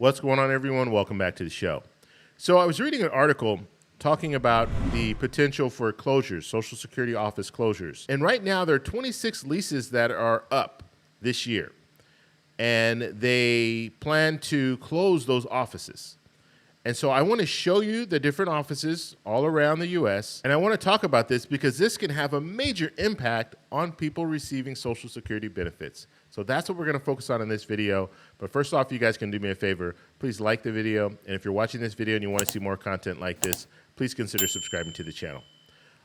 What's going on, everyone? Welcome back to the show. So I was reading an article talking about the potential for closures, Social Security office closures. And right now there are 26 leases that are up this year. And they plan to close those offices. And so I want to show you the different offices all around the U.S. And I want to talk about this because this can have a major impact on people receiving Social Security benefits. So that's what we're going to focus on in this video. But first off, you guys can do me a favor. Please like the video. And if you're watching this video and you want to see more content like this, please consider subscribing to the channel.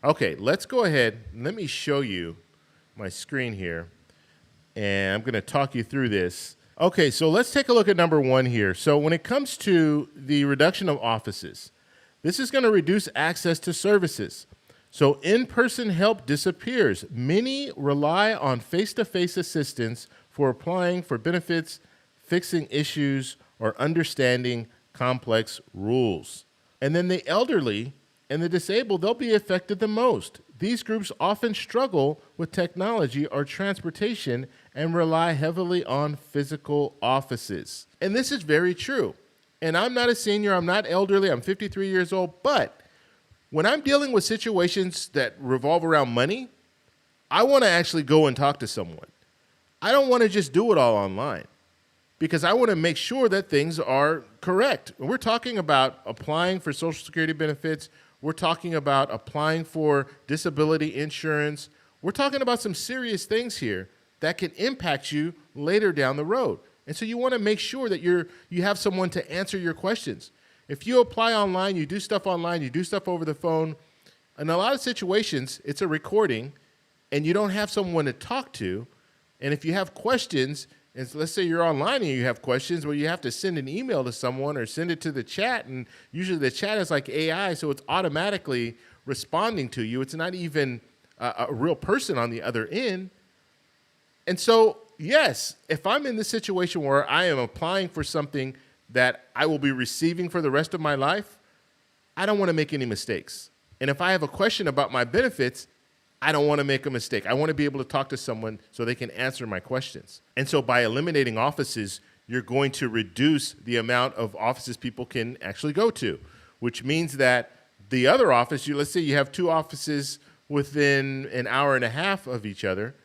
Okay, let's go ahead. Let me show you my screen here. And I'm going to talk you through this. Okay, so let's take a look at number one here. So when it comes to the reduction of offices, this is going to reduce access to services. So in-person help disappears. Many rely on face-to-face assistance for applying for benefits, fixing issues, or understanding complex rules. And then the elderly and the disabled, they'll be affected the most. These groups often struggle with technology or transportation and rely heavily on physical offices. And this is very true. And I'm not a senior, I'm not elderly, I'm 53 years old, but when I'm dealing with situations that revolve around money, I want to actually go and talk to someone. I don't want to just do it all online because I want to make sure that things are correct. We're talking about applying for Social Security benefits. We're talking about applying for disability insurance. We're talking about some serious things here that can impact you later down the road. And so you want to make sure that you have someone to answer your questions. If you apply online, you do stuff online, you do stuff over the phone, in a lot of situations, it's a recording, and you don't have someone to talk to. And if you have questions, and let's say you're online and you have questions, well, you have to send an email to someone or send it to the chat, and usually the chat is like AI, so it's automatically responding to you. It's not even a real person on the other end. And so, yes, if I'm in this situation where I am applying for something that I will be receiving for the rest of my life, I don't want to make any mistakes. And if I have a question about my benefits, I don't want to make a mistake. I want to be able to talk to someone so they can answer my questions. And so by eliminating offices, you're going to reduce the amount of offices people can actually go to, which means that the other office, let's say you have two offices within an hour and a half of each other.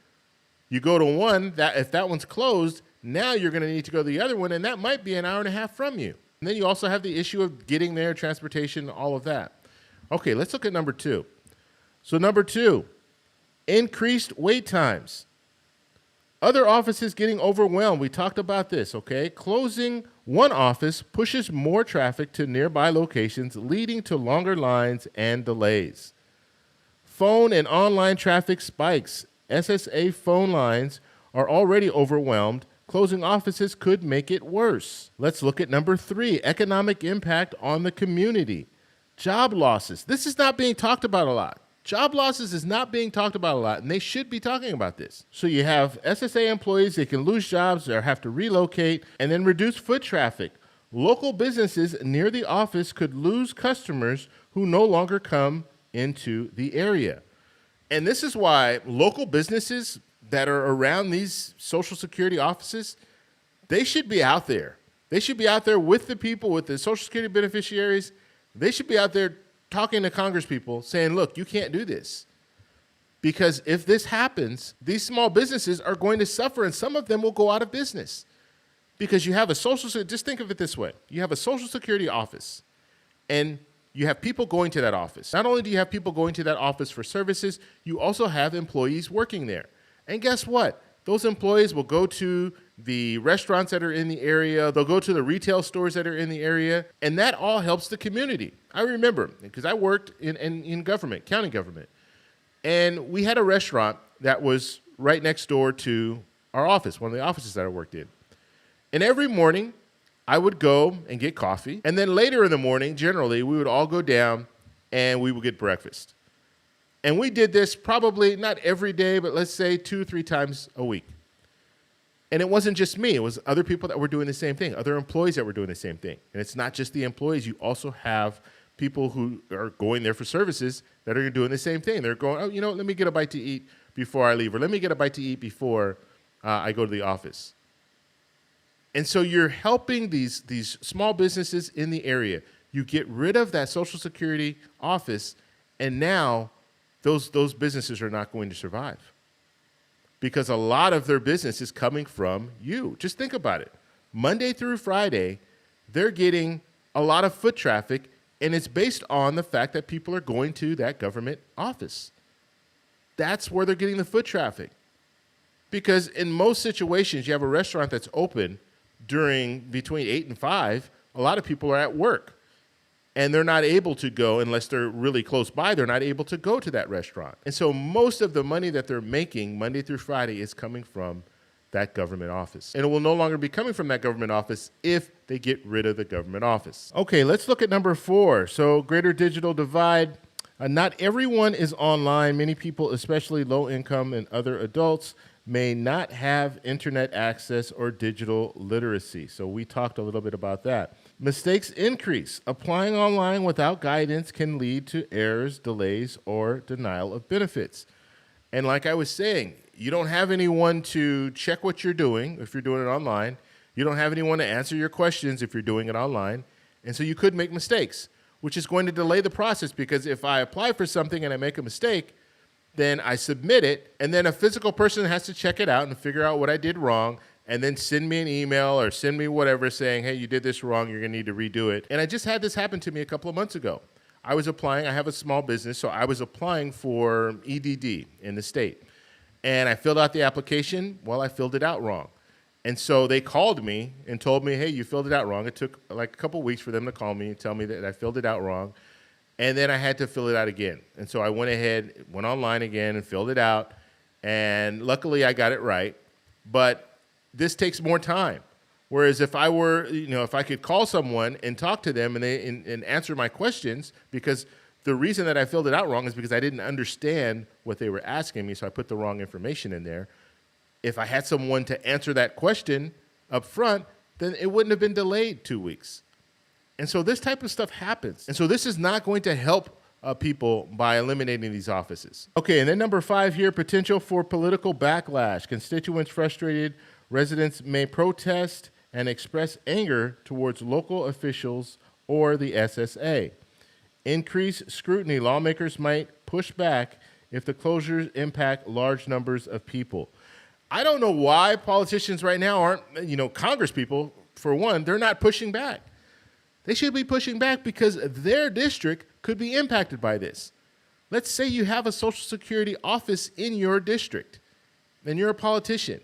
You go to one, if that one's closed, now you're going to need to go to the other one, and that might be an hour and a half from you. And then you also have the issue of getting there, transportation, all of that. Okay, let's look at number two. So number two, increased wait times. Other offices getting overwhelmed. We talked about this, okay? Closing one office pushes more traffic to nearby locations, leading to longer lines and delays. Phone and online traffic spikes. SSA phone lines are already overwhelmed. Closing offices could make it worse. Let's look at number three, economic impact on the community. Job losses. This is not being talked about a lot. Job losses is not being talked about a lot, and they should be talking about this. So you have SSA employees, they can lose jobs or have to relocate, and then reduce foot traffic. Local businesses near the office could lose customers who no longer come into the area. And this is why local businesses that are around these Social Security offices, they should be out there. They should be out there with the people, with the Social Security beneficiaries. They should be out there talking to Congress people saying, look, you can't do this. Because if this happens, these small businesses are going to suffer, and some of them will go out of business. Because you have a just think of it this way. You have a Social Security office, and you have people going to that office. Not only do you have people going to that office for services, you also have employees working there. And guess what? Those employees will go to the restaurants that are in the area. They'll go to the retail stores that are in the area. And that all helps the community. I remember, because I worked in government, county government. And we had a restaurant that was right next door to our office, one of the offices that I worked in. And every morning, I would go and get coffee. And then later in the morning, generally, we would all go down and we would get breakfast. And we did this probably not every day, but let's say 2 or 3 times a week. And it wasn't just me. It was other people that were doing the same thing, other employees that were doing the same thing. And it's not just the employees. You also have people who are going there for services that are doing the same thing. They're going, oh, you know, let me get a bite to eat before I leave, or let me get a bite to eat before I go to the office. And so you're helping these small businesses in the area. You get rid of that Social Security office, and now those businesses are not going to survive because a lot of their business is coming from you. Just think about it. Monday through Friday, they're getting a lot of foot traffic, and it's based on the fact that people are going to that government office. That's where they're getting the foot traffic. Because in most situations, you have a restaurant that's open between 8 and 5. A lot of people are at work, and they're not able to go unless they're really close by. They're not able to go to that restaurant. And so most of the money that they're making Monday through Friday is coming from that government office. And it will no longer be coming from that government office if they get rid of the government office. Okay, let's look at number 4. So greater digital divide. Not everyone is online. Many people, especially low income and other adults, may not have internet access or digital literacy. So we talked a little bit about that. Mistakes increase. Applying online without guidance can lead to errors, delays, or denial of benefits. And like I was saying, you don't have anyone to check what you're doing if you're doing it online. You don't have anyone to answer your questions if you're doing it online. And so you could make mistakes, which is going to delay the process, because if I apply for something and I make a mistake, then I submit it, and then a physical person has to check it out and figure out what I did wrong, and then send me an email or send me whatever saying, hey, you did this wrong, you're going to need to redo it. And I just had this happen to me a couple of months ago. I was applying. I have a small business, so I was applying for EDD in the state. And I filled out the application. Well, I filled it out wrong. And so they called me and told me, hey, you filled it out wrong. It took like a couple of weeks for them to call me and tell me that I filled it out wrong. And then I had to fill it out again. And so I went ahead, went online again and filled it out. And luckily I got it right. But this takes more time. Whereas if I were, if I could call someone and talk to them and answer my questions, because the reason that I filled it out wrong is because I didn't understand what they were asking me, so I put the wrong information in there. If I had someone to answer that question up front, then it wouldn't have been delayed 2 weeks. And so this type of stuff happens. And so this is not going to help people by eliminating these offices. Okay, and then number 5 here, potential for political backlash. Constituents frustrated, residents may protest and express anger towards local officials or the SSA. Increased scrutiny. Lawmakers might push back if the closures impact large numbers of people. I don't know why politicians right now aren't, Congress people, for one, they're not pushing back. They should be pushing back because their district could be impacted by this. Let's say you have a Social Security office in your district and you're a politician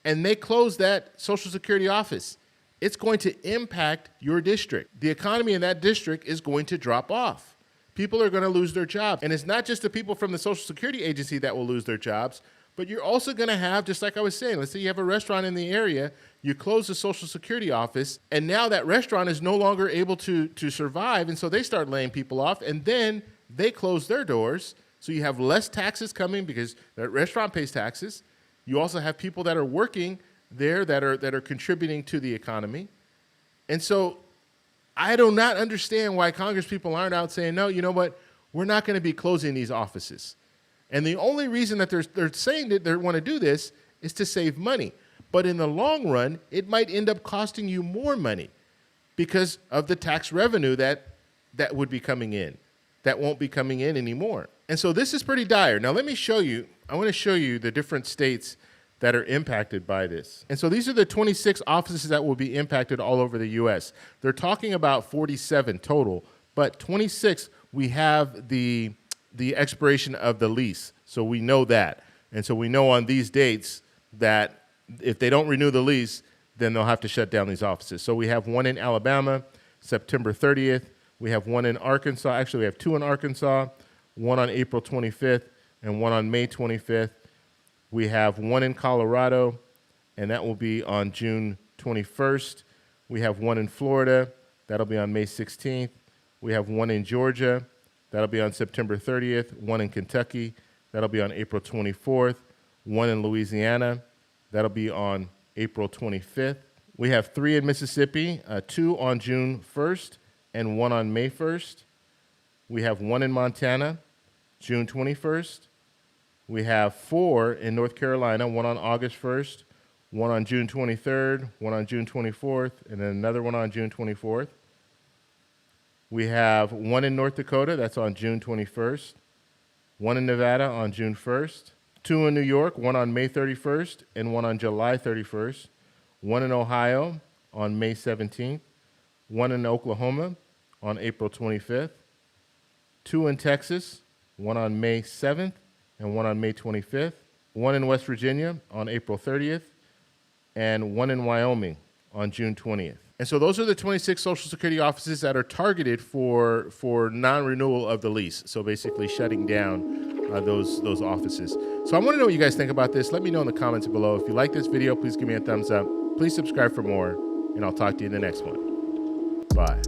and they close that Social Security office. It's going to impact your district. The economy in that district is going to drop off. People are going to lose their jobs. And it's not just the people from the Social Security agency that will lose their jobs, but you're also going to have, just like I was saying, let's say you have a restaurant in the area, you close the Social Security office, and now that restaurant is no longer able to survive, and so they start laying people off, and then they close their doors, so you have less taxes coming because that restaurant pays taxes. You also have people that are working there that are contributing to the economy. And so I do not understand why Congress people aren't out saying, no, you know what, we're not going to be closing these offices. And the only reason that they're saying that they want to do this is to save money. But in the long run, it might end up costing you more money because of the tax revenue that would be coming in, that won't be coming in anymore. And so this is pretty dire. Now let me show you, I want to show you the different states that are impacted by this. And so these are the 26 offices that will be impacted all over the U.S. They're talking about 47 total, but 26, we have the expiration of the lease. So we know that. And so we know on these dates that if they don't renew the lease, then they'll have to shut down these offices. So we have one in Alabama, September 30th. We have one in Arkansas. Actually, we have 2 in Arkansas, one on April 25th and one on May 25th. We have one in Colorado, and that will be on June 21st. We have one in Florida. That'll be on May 16th. We have one in Georgia. That'll be on September 30th. One in Kentucky. That'll be on April 24th. One in Louisiana. That'll be on April 25th. We have 3 in Mississippi, 2 on June 1st and 1 on May 1st. We have 1 in Montana, June 21st. We have 4 in North Carolina, 1 on August 1st, one on June 23rd, one on June 24th, and then another one on June 24th. We have one in North Dakota, that's on June 21st, one in Nevada on June 1st, two in New York, one on May 31st and one on July 31st, one in Ohio on May 17th, one in Oklahoma on April 25th, two in Texas, one on May 7th and one on May 25th, one in West Virginia on April 30th, and one in Wyoming on June 20th. And so those are the 26 Social Security offices that are targeted for non-renewal of the lease. So basically shutting down those offices. So I want to know what you guys think about this. Let me know in the comments below. If you like this video, please give me a thumbs up. Please subscribe for more, and I'll talk to you in the next one. Bye.